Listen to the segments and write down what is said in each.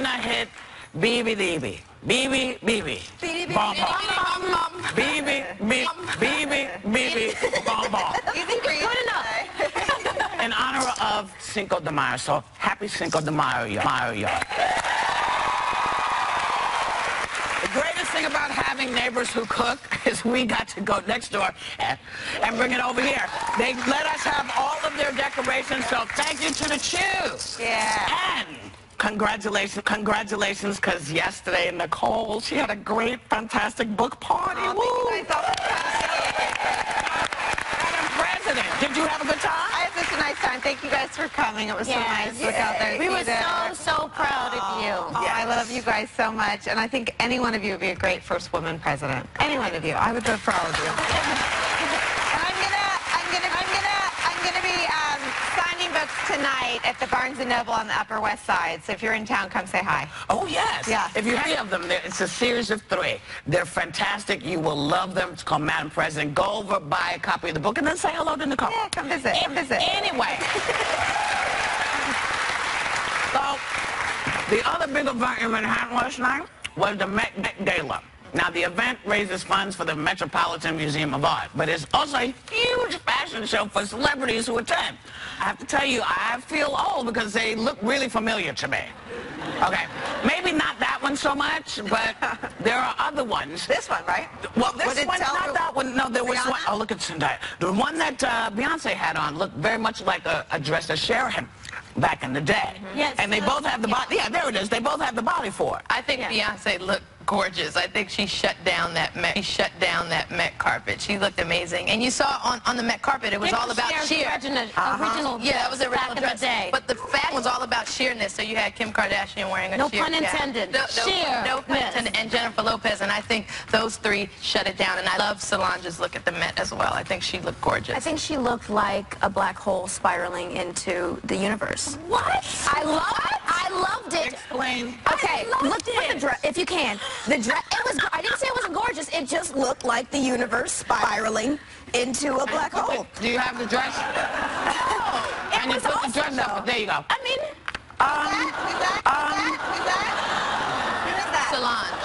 Katrina hit Bibi Bibi. Bibi Bibi. Bom bom. Bibi Bibi Bibi Bom bom. Good enough. In honor of Cinco de Mayo. So happy Cinco de Mayo, y'all. The greatest thing about having neighbors who cook is we got to go next door and bring it over here. They let us have all of their decorations, so thank you to the Chew. Yeah. And congratulations, because yesterday Nicole, she had a great, fantastic book party. Woo! Madam President, did you have a good time? I had such a nice time. Thank you guys for coming. It was so nice to look out there. We were so proud of you. Oh, I love you guys so much, and I think any one of you would be a great first woman president. Any one of you. I would vote for all of you. I'm gonna be signing books tonight at the Barnes & Noble on the Upper West Side. So if you're in town, come say hi. Oh, yes. Yeah. If you have them, it's a series of 3. They're fantastic. You will love them. It's called Madam President. Go over, buy a copy of the book, and then say hello to Nicole. Yeah, come visit. Come visit. Anyway. So, the other big event in Manhattan last night was the Met Gala. Now, the event raises funds for the Metropolitan Museum of Art, but it's also a huge fashion show for celebrities who attend. I have to tell you, I feel old because they look really familiar to me. Okay, maybe not that one so much, but there are other ones. This one, right? Well, this one, not that one. No, there was Rihanna? one. Oh, look at Zendaya. The one that Beyonce had on looked very much like a dress that Cher had back in the day. Yes. And they both have the body. Yeah, there it is. They both have the body for it. I think Beyonce looked gorgeous. I think she shut down that Met carpet. She looked amazing. And you saw on the Met carpet, it was all about sheer. Original Yeah, that was the original dress. Day. But the fashion was all about sheerness. So you had Kim Kardashian wearing a No sheer. pun intended. No pun intended. And Jennifer Lopez. And I think those 3 shut it down. And I love Solange's look at the Met as well. I think she looked gorgeous. I think she looked like a black hole spiraling into the universe. What? I loved it. Explain. Okay, look at the dress, if you can. The dress, I didn't say it wasn't gorgeous, it just looked like the universe spiraling into a black hole. Do you have the dress? Oh, And you put the dress up. There you go. I mean, Who is that? Solange.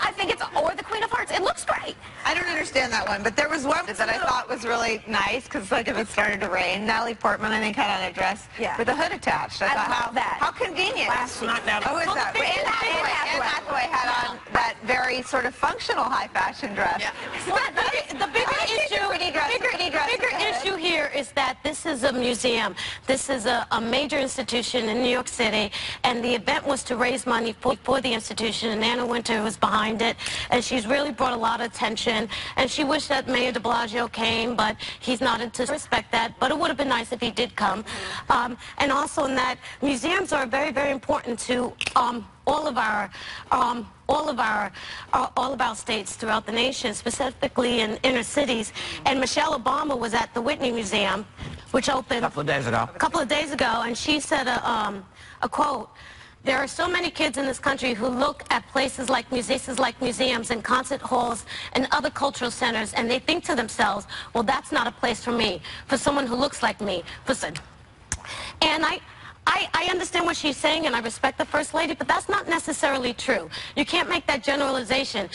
I think it's, or the Queen of Hearts. It looks great. I don't understand that one, but there was one that I thought was really nice because like if it started to rain, Natalie Portman I think had on a dress with a hood attached. I thought, love that. How convenient. Not Natalie. Oh, is that? Anne Hathaway had on that very sort of functional high fashion dress. Yeah. The bigger issue here is that this is a museum. This is a major institution in New York City, and the event was to raise money for the institution, and Anna Wintour was behind it, and she's really brought a lot of attention, and she wished that Mayor de Blasio came, but he's not into respect that, but it would have been nice if he did come. And also in that museums are very, very important to all of our states throughout the nation, specifically in inner cities. And Michelle Obama was at the Whitney Museum, which opened A couple of days ago, and she said a quote: "There are so many kids in this country who look at places like museums and concert halls and other cultural centers, and they think to themselves, well, that's not a place for me, for someone who looks like me." And I understand what she's saying, and I respect the First Lady, but that's not necessarily true. You can't make that generalization.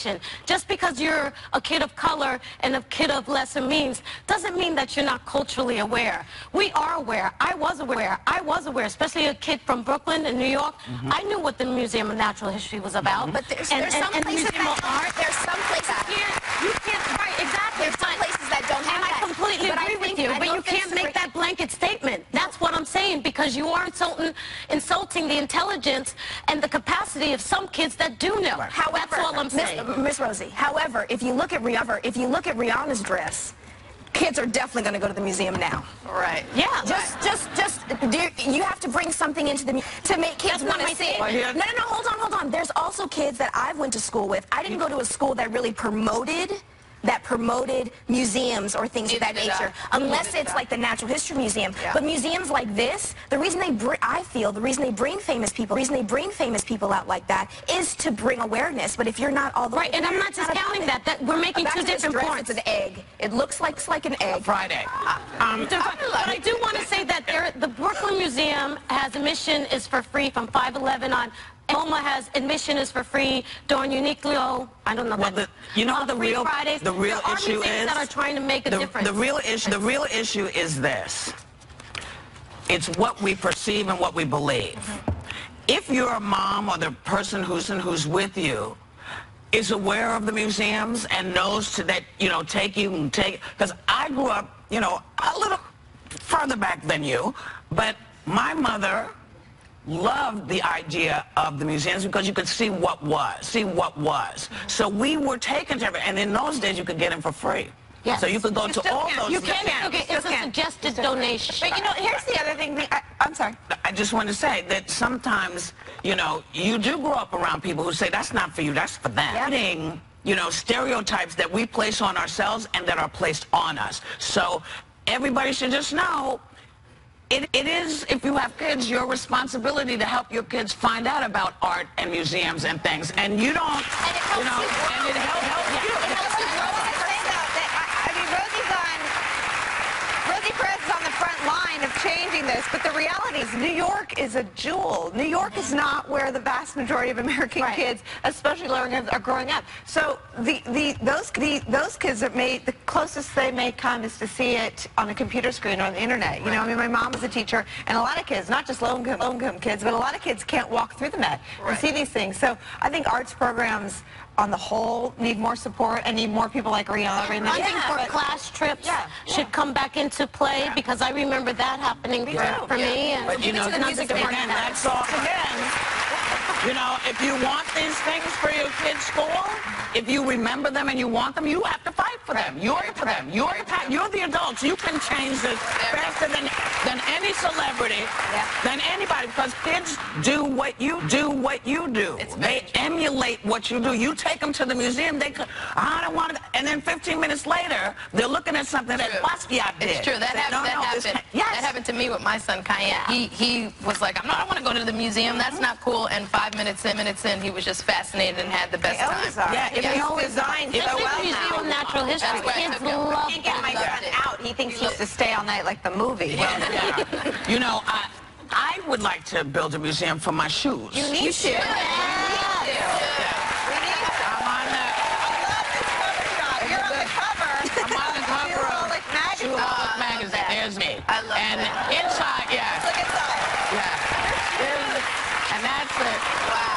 Just because you're a kid of color and a kid of lesser means doesn't mean that you're not culturally aware. We are aware. I was aware, especially a kid from Brooklyn and New York. I knew what the Museum of Natural History was about. But there's some places here, you can't, right, exactly. There's some places that don't have that. I completely agree with you, but you can't make that blanket statement. That's what I'm saying, because you are insulting the intelligence and the capacity of some kids that do know. Right. However, that's all I'm saying. Miss Rosie, however, if you look at Rihanna's dress, kids are definitely going to go to the museum now. Right. Yeah. You have to bring something into the to make kids want to see it. No, hold on. There's also kids that I went to school with. I didn't go to a school that really promoted that promoted museums or things of that nature, unless it's like the Natural History Museum. But museums like this, the reason they I feel the reason they bring famous people, out like that is to bring awareness. But if you're not all the way and I'm not discounting that we're making two different points. It's an egg. It looks like an egg. Friday. But I do want to say that the Brooklyn Museum has admission is for free from 5/11 on. MoMA has admission is for free during Uniqlo. I don't know. Well, the real issue is that are trying to make a difference. The real issue is this. It's what we perceive and what we believe. If your mom or the person who's with you is aware of the museums and knows that take you because I grew up a little further back than you, but my mother loved the idea of the museums because you could see what was. So we were taken to everything, and in those days you could get in for free. Yes. So you could go to all those. You can. Okay, it's a suggested donation. But here's the other thing. I'm sorry. I just want to say that sometimes, you do grow up around people who say that's not for you, that's for them. Stereotypes that we place on ourselves and that are placed on us. So everybody should just know. It is, if you have kids, your responsibility to help your kids find out about art and museums and things. And you don't, and it helps you. Rosie Perez is on the front line of changing this, but the reality is New York is a jewel. New York is not where the vast majority of American kids, especially lower income, are growing up. So those kids the closest they may come is to see it on a computer screen or on the internet. I mean, my mom is a teacher, and a lot of kids, not just low-income kids, but a lot of kids can't walk through the net and see these things. So I think arts programs on the whole need more support and need more people like Rihanna. I think for class trips should come back into play because I remember that happening for me. And but again, that's all again. If you want these things for your kids' school, if you remember them and you want them, you have to fight for them. You're the adults. You can change this faster than any celebrity, than anybody, because kids do what you do. They emulate what you do. You take them to the museum, I don't want to, and then 15 minutes later, they're looking at something that Basquiat did. It's true. That happened. That happened to me with my son, Cayenne. He was like, I don't want to go to the museum. That's not cool. And 5 minutes in, he was just fascinated and had the best time. It's designed so well Museum of Natural History. Kids love can't get my son out. He thinks he has to stay all night like the movie. I would like to build a museum for my shoes. You need to. I'm on the... You're on the cover. I'm on the cover of Magazine. Magazine. There's me. I love and that. Inside, Look inside. And that's it. Wow.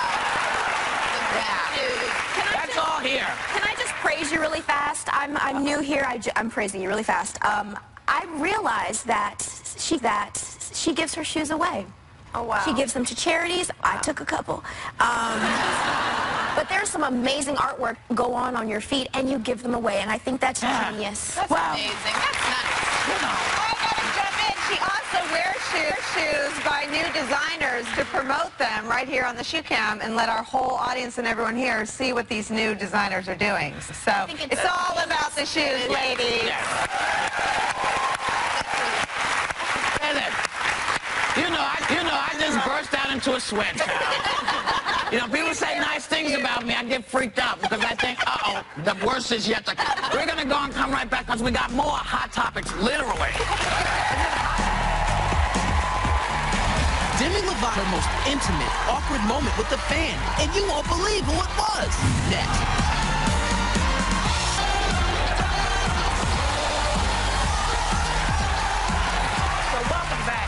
That's all here. Can I just praise you really fast? I'm new here. I'm praising you really fast. I realized that she gives her shoes away. Oh, wow. She gives them to charities. I took a couple. But there's some amazing artwork go on your feet, and you give them away, and I think that's genius. That's amazing. That's nice. I gotta jump in. She also wears shoes by new designers to promote them right here on the Shoe Cam and let our whole audience and everyone here see what these new designers are doing. So it's all about the shoes, ladies. I just burst out into a sweat. People say nice things about me. I get freaked out because I think, uh-oh, the worst is yet to come. We're going to go and come right back because we got more hot topics, literally. Demi Lovato, her most intimate, awkward moment with the fan, and you won't believe who it was. Next. Welcome back.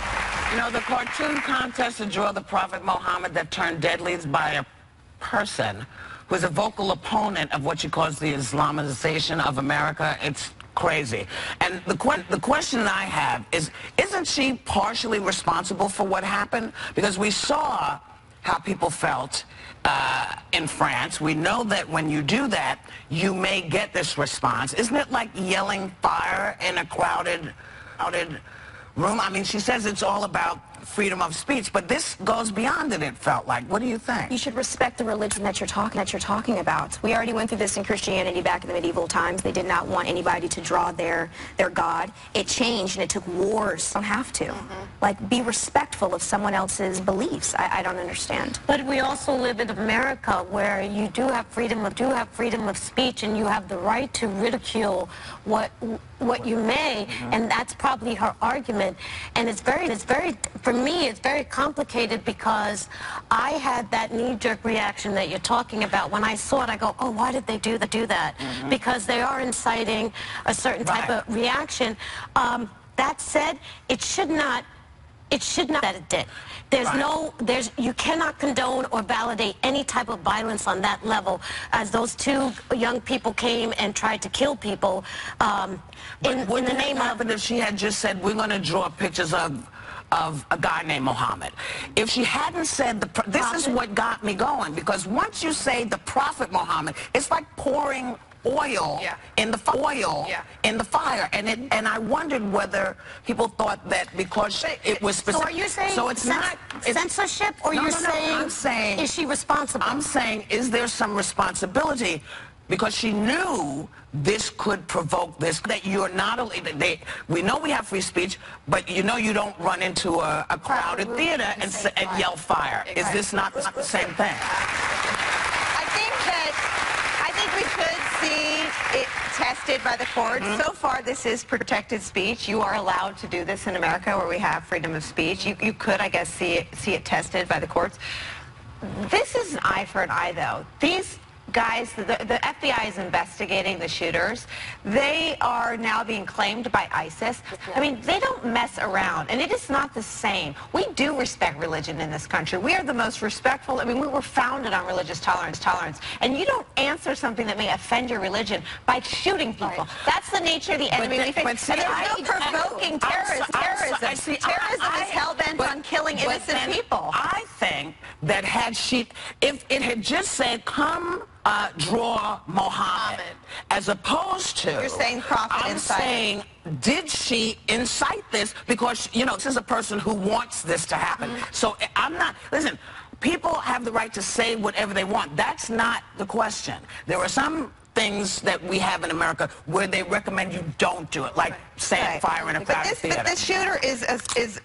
The cartoon contest to draw the Prophet Muhammad that turned deadly is by a person who is a vocal opponent of what she calls the Islamization of America. It's crazy. And the question that I have is, isn't she partially responsible for what happened? Because we saw how people felt in France. We know that when you do that, you may get this response. Isn't it like yelling fire in a crowded room? I mean, she says it's all about freedom of speech, but this goes beyond it felt like. What do you think? You should respect the religion that you're talking about. We already went through this in Christianity back in the medieval times. They did not want anybody to draw their God. It changed and it took wars. You don't have to. Like, be respectful of someone else's beliefs. I don't understand. But we also live in America where you do have freedom of speech, and you have the right to ridicule what you may, and that's probably her argument. And it's very, for me, it's very complicated, because I had that knee-jerk reaction that you're talking about. When I saw it, I go, oh, why did they do that? Because they are inciting a certain type of reaction. That said, it should not that it did. You cannot condone or validate any type of violence on that level, as those two young people came and tried to kill people in the name of... If she had just said, we're going to draw pictures of a guy named Muhammad. If she hadn't said, this is what got me going, because once you say the Prophet Muhammad, it's like pouring oil in the fire, and I wondered whether people thought that because it was specific. So are you saying it's not censorship, or no, you're no, saying, I'm saying, is she responsible? I'm saying, is there some responsibility? Because she knew this could provoke this, that you're not, we know we have free speech, but you know you don't run into a crowded theater and yell fire. Is this not the same thing? I think we should see it tested by the courts. So far, this is protected speech. You are allowed to do this in America, where we have freedom of speech. You could, I guess, see it tested by the courts. This is an eye for an eye, though. These guys, the FBI is investigating the shooters. They are now being claimed by ISIS. I mean, they don't mess around, and it is not the same. We do respect religion in this country. We are the most respectful. I mean, we were founded on religious tolerance, and you don't answer something that may offend your religion by shooting people. That's the nature of the enemy we face. And there's no provoking terrorism. Terrorism is hell-bent on killing innocent people. I think that if it had just said, come draw Muhammad, as opposed to... You're saying Prophet incited. I'm saying, did she incite this? Because, you know, this is a person who wants this to happen. So I'm not... Listen, people have the right to say whatever they want. That's not the question. There are some things that we have in America where they recommend you don't do it, like setting fire in a crowded theater. But this shooter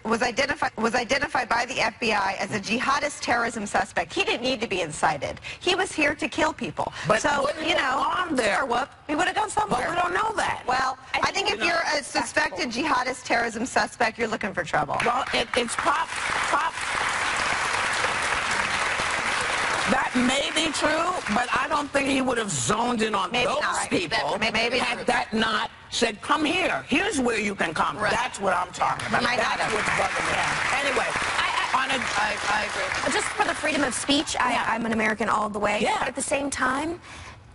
was identified by the FBI as a jihadist terrorism suspect. He didn't need to be incited. He was here to kill people. But so, you know, he would have gone somewhere. But we don't know that. Well, I think if you're a suspected jihadist terrorism suspect, you're looking for trouble. Well, it's that may be true, but I don't think he would have zoned in on those people. Maybe had that not said, come here. Here's where you can come. That's what I'm talking about. That's what's bugging me. Anyway, I agree. Just for the freedom of speech, I'm an American all the way. Yeah. But at the same time,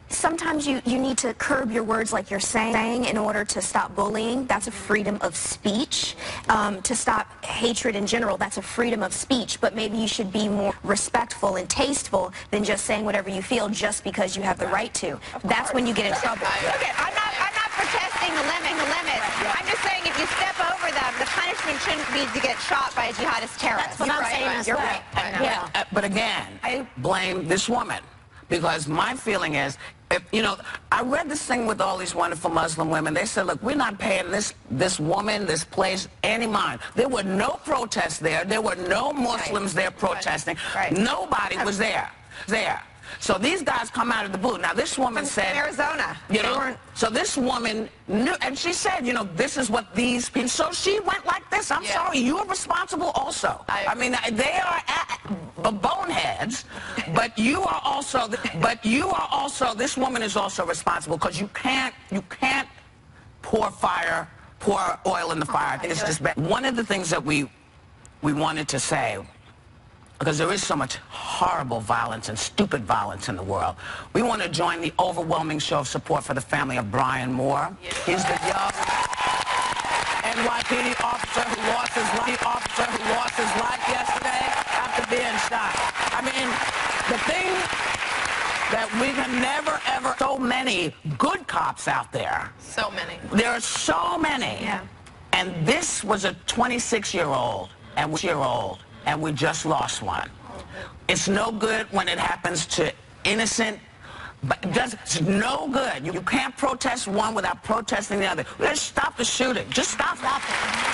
sometimes you need to curb your words like you're saying in order to stop bullying. That's a freedom of speech. To stop hatred in general, that's a freedom of speech. But maybe you should be more respectful and tasteful than just saying whatever you feel just because you have the right to. That's when you get in trouble. Okay, I'm not protesting the limit. I'm just saying if you step over them, the punishment shouldn't be to get shot by a jihadist terrorist. That's what I'm saying as well. Yeah. But again, I blame this woman, because my feeling is, you know, I read this thing with all these wonderful Muslim women. They said, look, we're not paying this woman, this place, any mind. There were no protests there. There were no Muslims there protesting. Nobody was there. So these guys come out of the blue. Now, this woman said... Arizona. You know, so this woman knew, and she said, you know, this is what these people... So she went like this. I'm sorry, you are responsible also. I mean, they are boneheads, but you are also... This woman is also responsible, because you can't pour oil in the fire. It's just bad. One of the things that we wanted to say, because there is so much horrible violence and stupid violence in the world, we want to join the overwhelming show of support for the family of Brian Moore. He's the young NYPD officer who lost his life yesterday after being shot. I mean, the thing that we can never, ever... So many good cops out there. So many. There are so many. Yeah. And this was a 26-year-old. and we're 6-year-old, and we just lost one. It's no good when it happens to innocent, but it's no good. You can't protest one without protesting the other. Let's stop the shooting. Just stop it.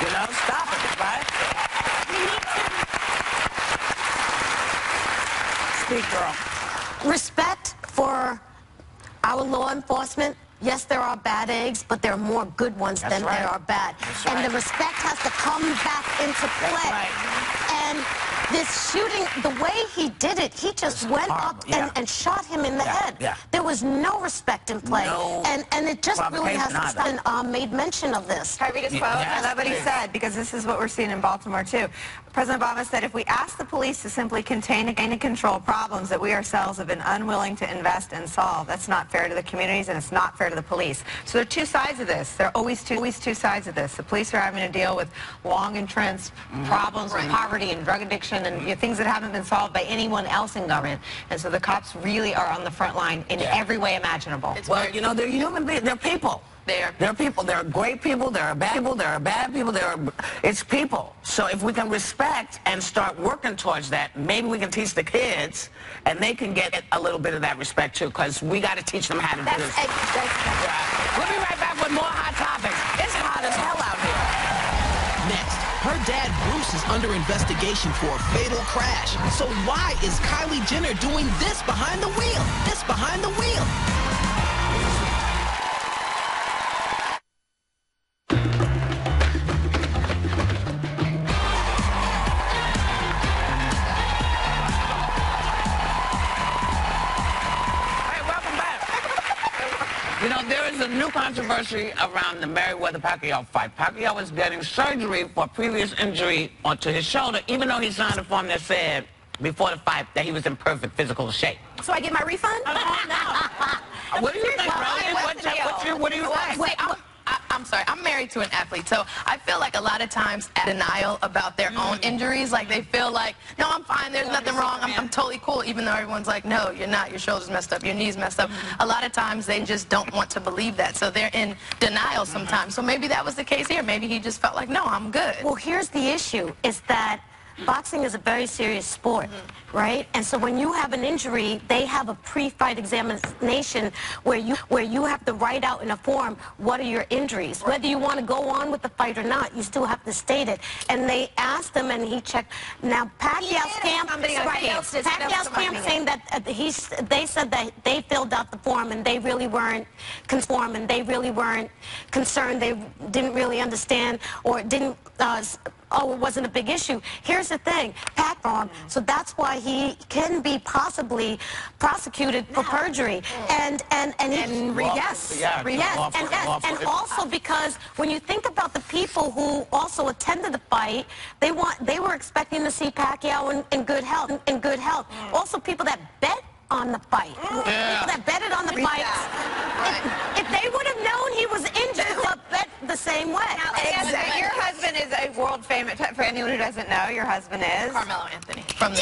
You know, stop it, right? Speak, girl. Respect for our law enforcement. Yes, there are bad eggs, but there are more good ones than there are bad. And the respect has to come back into play. And this shooting, the way he did it, he just went up and shot him in the head. There was no respect in play. And it just really has to stop. And made mention of this. Can I read his quote? I love what he said, because this is what we're seeing in Baltimore, too. President Obama said, if we ask the police to simply contain and control problems that we ourselves have been unwilling to invest and solve, that's not fair to the communities, and it's not fair to the police. So there are two sides of this. There are always two sides of this. The police are having to deal with long entrenched problems with poverty and drug addiction and things that haven't been solved by anyone else in government. And so the cops really are on the front line in every way imaginable. Well, you know, they're human beings. They're people. They're people. There are great people. There are bad people. There are bad people. It's people. So if we can respect and start working towards that, maybe we can teach the kids, and they can get a little bit of that respect too, because we got to teach them how to do this. We'll be right back with more hot topics. It's hot as hell out here. Next, her dad Bruce is under investigation for a fatal crash. So why is Kylie Jenner doing this behind the wheel? This behind the wheel. You know, there is a new controversy around the Mayweather-Pacquiao fight. Pacquiao is getting surgery for a previous injury onto his shoulder, even though he signed a form that said before the fight that he was in perfect physical shape. So I get my refund? No. What do you think, Rosie? What do you think? I'm sorry, I'm married to an athlete, so I feel like a lot of times denial about their own injuries. Like they feel like, no, I'm fine, there's nothing wrong, I'm totally cool, even though everyone's like, no, you're not, your shoulder's messed up, your knee's messed up. A lot of times they just don't want to believe that, so they're in denial sometimes. So maybe that was the case here. Maybe he just felt like, no, I'm good. Well, here's the issue, is that boxing is a very serious sport, right? And so when you have an injury, they have a pre-fight examination where you have to write out in a form, what are your injuries? Whether you want to go on with the fight or not, you still have to state it. And they asked him, and he checked. Now, Pacquiao's camp, Pacquiao's camp saying that they said that they filled out the form and they really weren't conformed, and they really weren't concerned. They didn't really understand, or didn't. Oh, it wasn't a big issue. Here's the thing, so that's why he can be possibly prosecuted for perjury, and also because when you think about the people who also attended the fight, they were expecting to see Pacquiao in good health. Also, people that bet on the fight, people that betted on the fight, if they would have known he was injured, they'll bet the same way. Exactly. Your husband is a world famous, for anyone who doesn't know, your husband is? Carmelo Anthony from the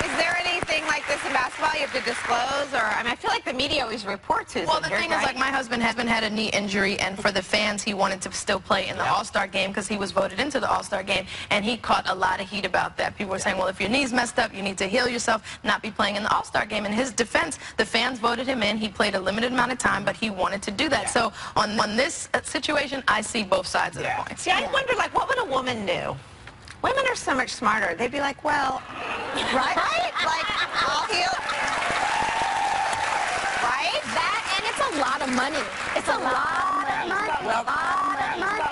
Is there anything like this in basketball you have to disclose? Or, I mean, I feel like the media always reports who's Well, injured, the thing is, like, my husband had a knee injury, and for the fans, he wanted to still play in the All-Star game because he was voted into the All-Star game, and he caught a lot of heat about that. People were saying, well, if your knee's messed up, you need to heal yourself, not be playing in the All-Star game. In his defense, the fans voted him in. He played a limited amount of time, but he wanted to do that. So on this situation, I see both sides of the coin. See, I wonder, like, what would a woman do? Women are so much smarter. They'd be like, well, right? Like, I'll heal. Right? That, and it's a lot of money. It's a lot of money.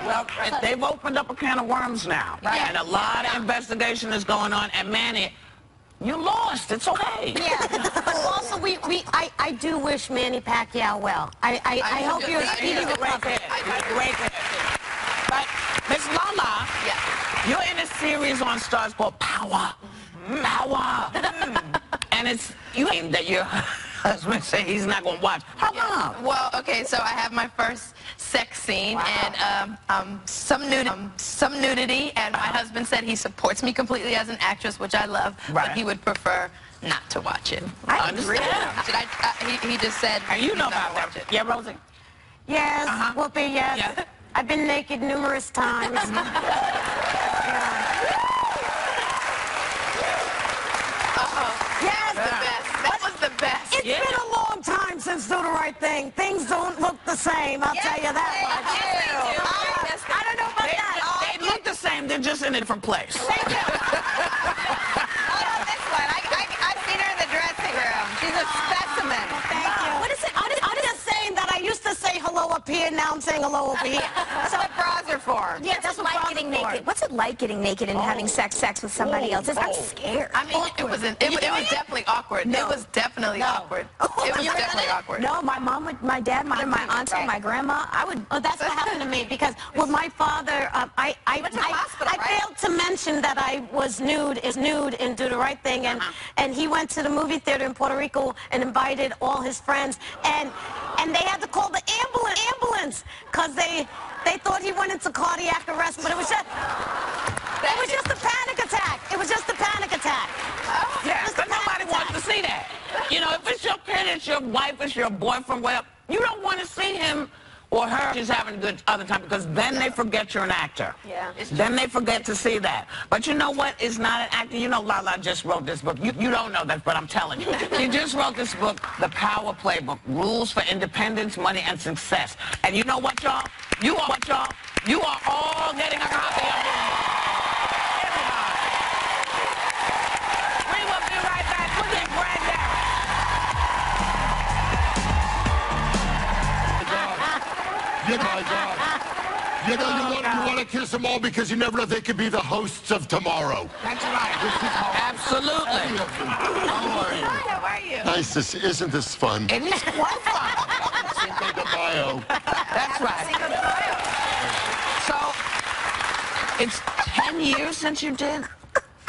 Well, they've opened up a can of worms now, and a lot of investigation is going on. And Manny, you lost. It's okay. Yeah. But also, I do wish Manny Pacquiao well. I hope you're a speedy recovery. But Miss Lala, you're in a series on Stars called Power. Power. And it's you that your husband say he's not going to watch. How come? Well, okay, so I have my first sex scene and some nudity, and my husband said he supports me completely as an actress, which I love, but he would prefer not to watch it. I understand. He just said and you know about that. Yeah, Rosie? Yes, Whoopi, yes. I've been naked numerous times. Yes, the best. That was the best. It's been a long time since Do the Right Thing. Things don't look the same, I'll tell you that much. I don't know about that. They look the same, they're just in a different place. Thank you. How about this one? I've seen her in the dressing room. She's a specimen. Thank you. What is it? I'm just saying that I used to say hello up here, now I'm saying hello over here. That's what bras are for. Yeah, that's what bras Getting are for. naked. What's it like getting naked and having sex with somebody else? I'm scared. I mean, it was definitely awkward. No. It was definitely awkward. It was definitely awkward. No, my mom, my dad, my aunt, my grandma, I would... Oh, that's what happened to me because with my father, I failed to mention that I was nude in Do the Right Thing, and he went to the movie theater in Puerto Rico and invited all his friends, and they had to call the ambulance because they thought he went into cardiac arrest, but it was just a panic attack. It was just a panic attack. Yeah, but nobody wants to see that. You know, if it's your kid, it's your wife, it's your boyfriend, whatever, you don't want to see him or her just having a good other time because then they forget you're an actor. Yeah. Then they forget to see that. But you know what? It's not an actor. You know, Lala just wrote this book. You don't know that, but I'm telling you. She just wrote this book, The Power Playbook, Rules for Independence, Money, and Success. And you know what, y'all? You are all getting a copy of it. Everybody. We will be right back. Put this brand down. You guys are. You know, you want to kiss them all because you never know they could be the hosts of tomorrow. That's right. Absolutely. How are you? How are you? Nice to see. Isn't this fun? It is quite fun. Cinco de Mayo. That's right. So, it's 10 years since you did?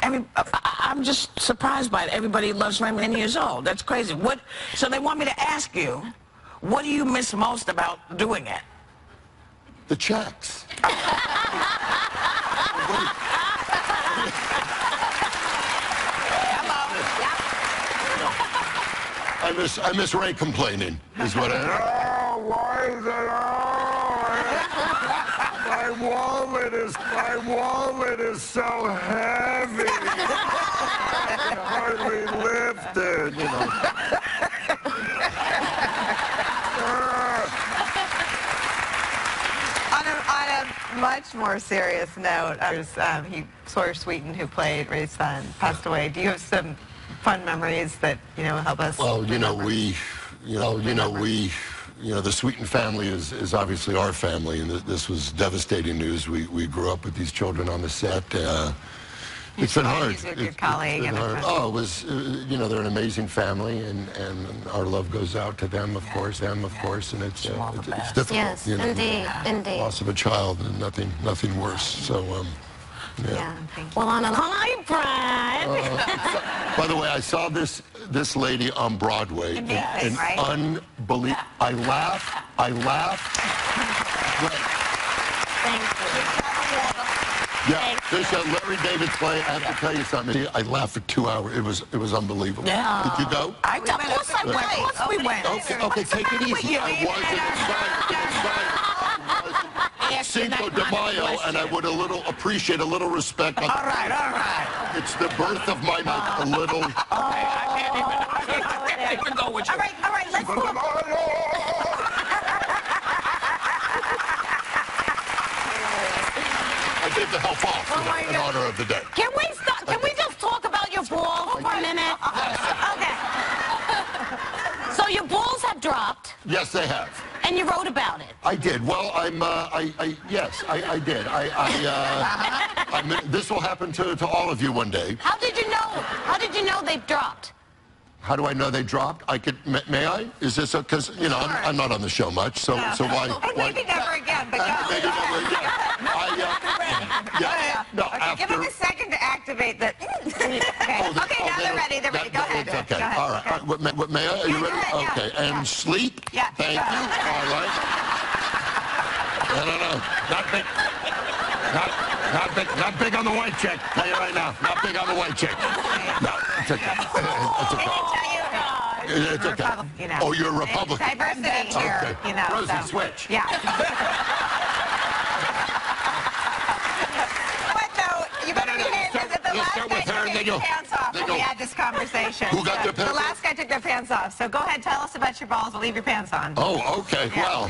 I'm just surprised by it. Everybody loves Raymond 10 years old. That's crazy. So they want me to ask you, what do you miss most about doing it? The checks. I miss Ray complaining. Is what oh, why is it? Oh, my wallet is so heavy. I can hardly lift it. You know. On a much more serious note, Sawyer Sweeten, who played Ray's son, passed away. Do you have some fun memories that help us? Well, the Sweeten family is obviously our family, and this was devastating news. We grew up with these children on the set. It's been hard. He's your colleague. It's been hard. Oh, it was, they're an amazing family, and our love goes out to them, of course, and it's difficult. Yes, indeed. Loss of a child, and nothing worse. So, Yeah, thank you. Well, on a high pride. by the way, I saw this lady on Broadway. Amazing, right? Unbelievable. I laughed. Thank you. Yeah, this Larry David play. I have to tell you something. I laughed for 2 hours. It was unbelievable. Yeah. Did you go? Of course I went. Of course we went. Okay, take it easy. I was Cinco de Mayo, and I would appreciate a little respect. All right. It's the birth of my night. A little. I can't even go with you. All right, let's move. I gave the help off in honor of the day. Can we stop? Can we just talk about your balls for a minute? Okay. So your balls have dropped. Yes, they have. And you wrote about it. I did. Well, yes, I did. This will happen to all of you one day. How did you know? How did you know they've dropped? How do I know they dropped? May I? Is this because I'm not on the show much, so why? Maybe never again, but go. Maybe never again. Give them a second to activate the. Okay, now they're ready. They're ready. Go ahead. It's okay. Go ahead. All right. May I? Are you ready? Yeah. Okay. And sleep? Yeah. Thank you. All right. No. Not big on the white check. Tell you right now. Not big on the white check. No, it's okay. It's okay. Oh, you're a Republican. Diversity here, Okay. Rosie, switch. Yeah. You start with her, and then you'll... Pants off when we had this conversation. Who got their pants The last guy took their pants off. So go ahead, tell us about your balls. We'll leave your pants on. Oh, okay. Well,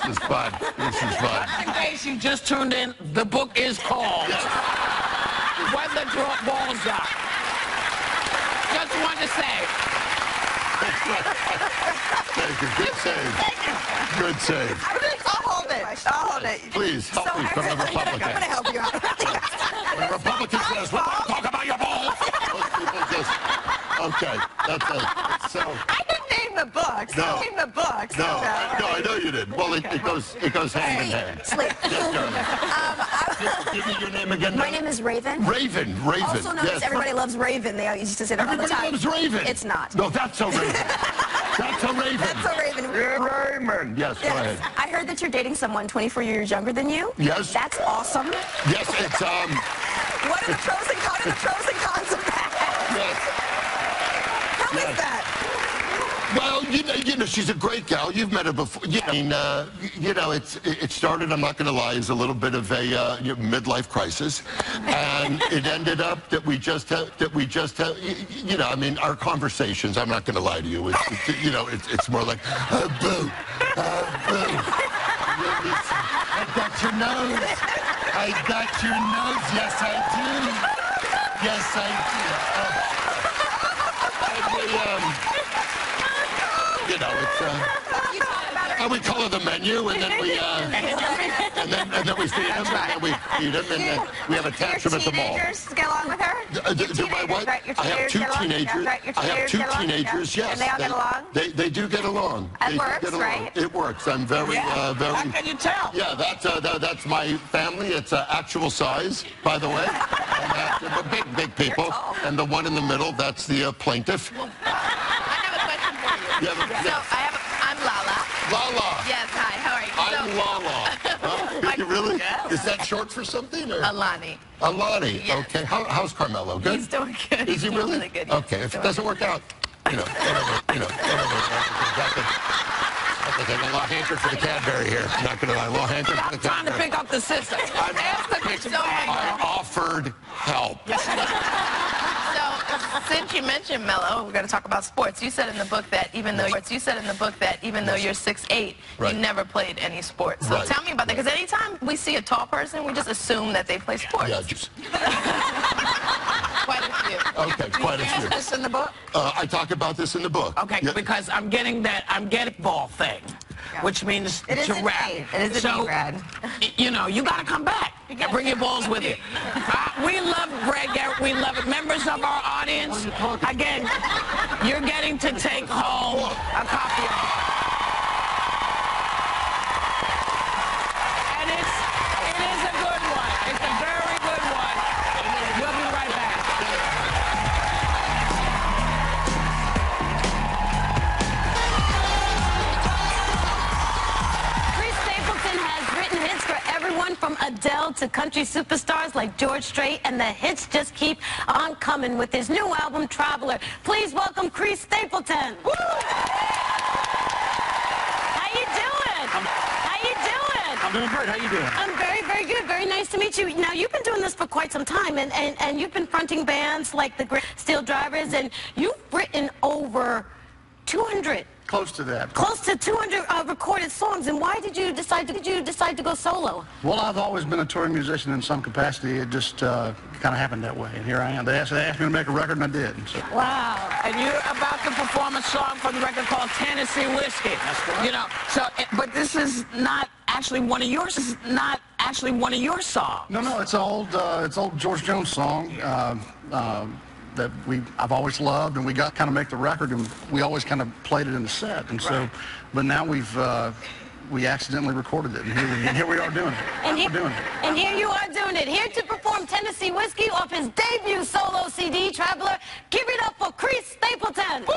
this is fun. This is fun. In case you just tuned in, the book is called When the Balls Drop. Just wanted to say. Thank you. Good save. Good save. I'll hold it. I'll hold it. Please, help me from the Republican. I'm going to help you out. When a Republican says, we want to talk about your balls, most people just, okay, that's it. So, I didn't name the books. No. I named the books. no, I know you didn't. Well, it goes hand in hand. Sleep. Give me your name again. My name is Raven. Raven. Also known as Everybody Loves Raven. They used to say that all the time. Everybody loves Raven. It's not. No, that's so Raven. That's so Raven. That's so Raven. Raven. Yes, go ahead. I heard that you're dating someone 24 years younger than you. Yes. That's awesome. Yes, it's, What are the pros and cons, of that? yes. How is that? Well, you know, she's a great gal. You've met her before. I mean, you know, it started, I'm not going to lie, as a little bit of a midlife crisis, and it ended up that we just you know, I mean, our conversations. I'm not going to lie to you. You know, it's more like, boo, boo. I got your nose. I got your nose. Yes, I do. Yes, I do. You know, it's, and we color the menu, and then we, and then we feed him, and then we feed him, and then we have a tantrum at the mall. Teenagers get along with her? Do my what? I have two teenagers. I have two teenagers, yes. And they all get along? They do get along. It works, right? It works. I'm very, very... How can you tell? Yeah, that's my family. It's actual size, by the way. And that's the big people. And the one in the middle, that's the plaintiff. I'm Lala. Lala. Yes, hi, how are you? I'm Lala. Huh? You really? Is that short for something? Or? Alani. Alani. Yes. Okay. How's Carmelo? Good? He's doing good. Is he He's really? good. Okay. If it doesn't work out, you know, whatever. I have to take a law hankard for the Cadbury here. Not going to lie. Law hankard for the Cadbury. Trying to pick up the sister. I offered help. So, since you mentioned Mello, we're going to talk about sports. You said in the book that even though you're 6'8", Right. you never played any sports. So Right. tell me about that, because anytime we see a tall person, we just assume that they play sports. Yeah, just... Quite a few. Okay, quite a few. This in the book? I talk about this in the book. Okay, because I'm getting ball thing, which means It is to a rap. date. It is a date, Brad. You know, you got to come back and bring your balls with you. We love Greg Garrett. We love it. Members of our audience, again, you're getting to take home a copy of it. And it is a good one. It's a very good one. We'll be right back. Chris Stapleton has written hits for everyone from Adele to country superstars like George Strait, and the hits just keep on coming with his new album, Traveler. Please welcome Chris Stapleton. Woo! How you doing? How you doing? I'm doing great. How you doing? I'm very, very good. Very nice to meet you. Now, you've been doing this for quite some time, and you've been fronting bands like the Steel Drivers, and you've written over 200. Close to that. Close to 200 recorded songs, and why did you decide to go solo? Well, I've always been a touring musician in some capacity. It just kind of happened that way, and here I am. They asked me to make a record, and I did. So. Wow. And you're about to perform a song from the record called Tennessee Whiskey. That's correct. You know, so, but this is not actually one of yours. This is not actually one of your songs. No, it's old George Jones song that I've always loved, and we got kind of make the record, and we always kind of played it in the set, and so, but now we accidentally recorded it, and here we are doing it. And here you are doing it. Here to perform Tennessee Whiskey off his debut solo CD, Traveler. Give it up for Chris Stapleton. Woo!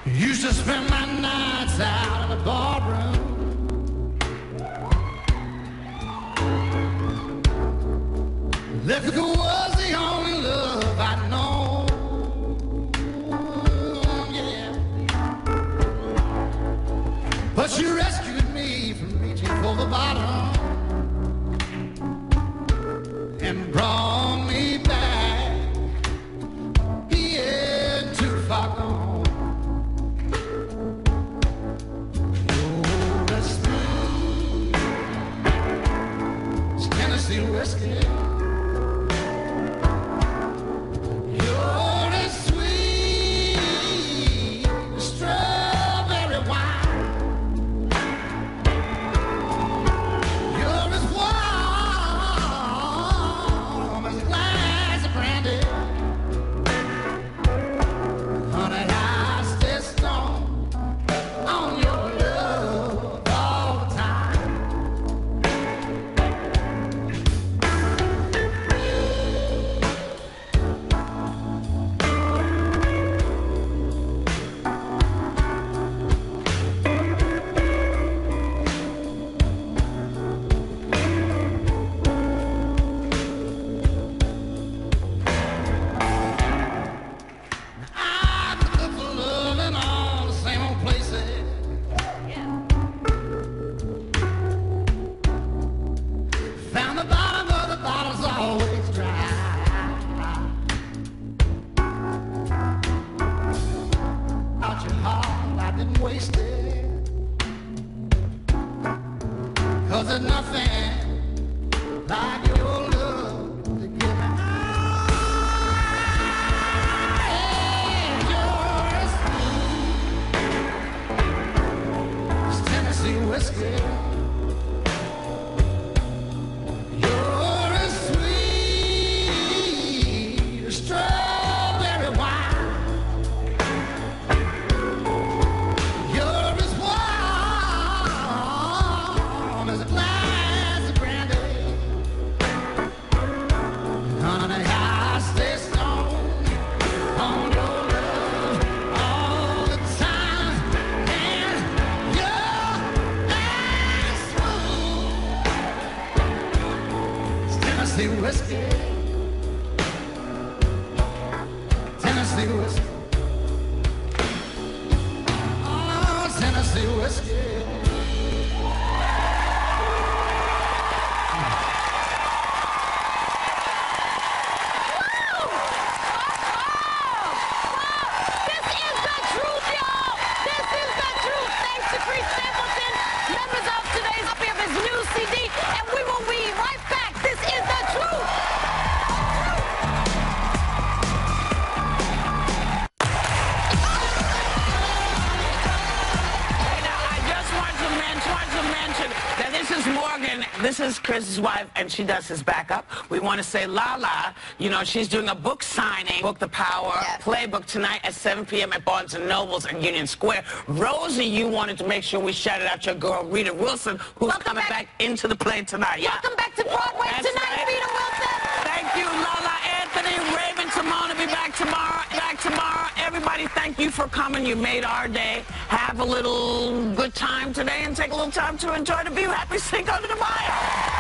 Used to spend my night Liquor was the only love I'd known. Yeah. But she rescued me from reaching for the bottom and brought me back. Yeah, too far gone. Oh, that's sweet. It's Tennessee whiskey. You're as sweet as strawberry wine. You're as warm as a glass of brandy. Honey, I stay strong on your love all the time. I look for love in all the same old places. Found the bottom, but the bottom's always dry. Out your heart, I didn't waste it. 'Cause there's nothing like your love to give me. And you're as sweet as Tennessee whiskey. You're as sweet as strawberry wine. You're as warm as a glass of brandy. Honey, I stay strong on your love all the time. And you're as smooth as Tennessee whiskey. Tennessee whiskey. Oh, Tennessee whiskey. This is the truth, y'all. This is the truth. Thanks to Chris Stapleton, members of today's copy of his new CD, and we will be right back. This is the truth. Now, I just want to mention that this is Morgan. This is Chris's wife, and she does his backup. We want to say Lala, you know, she's doing a book signing, Book the Power playbook tonight at 7 p.m. at Barnes & Noble's in Union Square. Rosie, you wanted to make sure we shouted out your girl, Rita Wilson, who's coming back into the play tonight. Yeah. Welcome back to Broadway That's tonight, right. Rita Wilson. Thank you, Lala Anthony, Raven Timona. Be back tomorrow. Everybody, thank you for coming. You made our day. Have a little good time today and take a little time to enjoy the view. Happy Cinco de Mayo.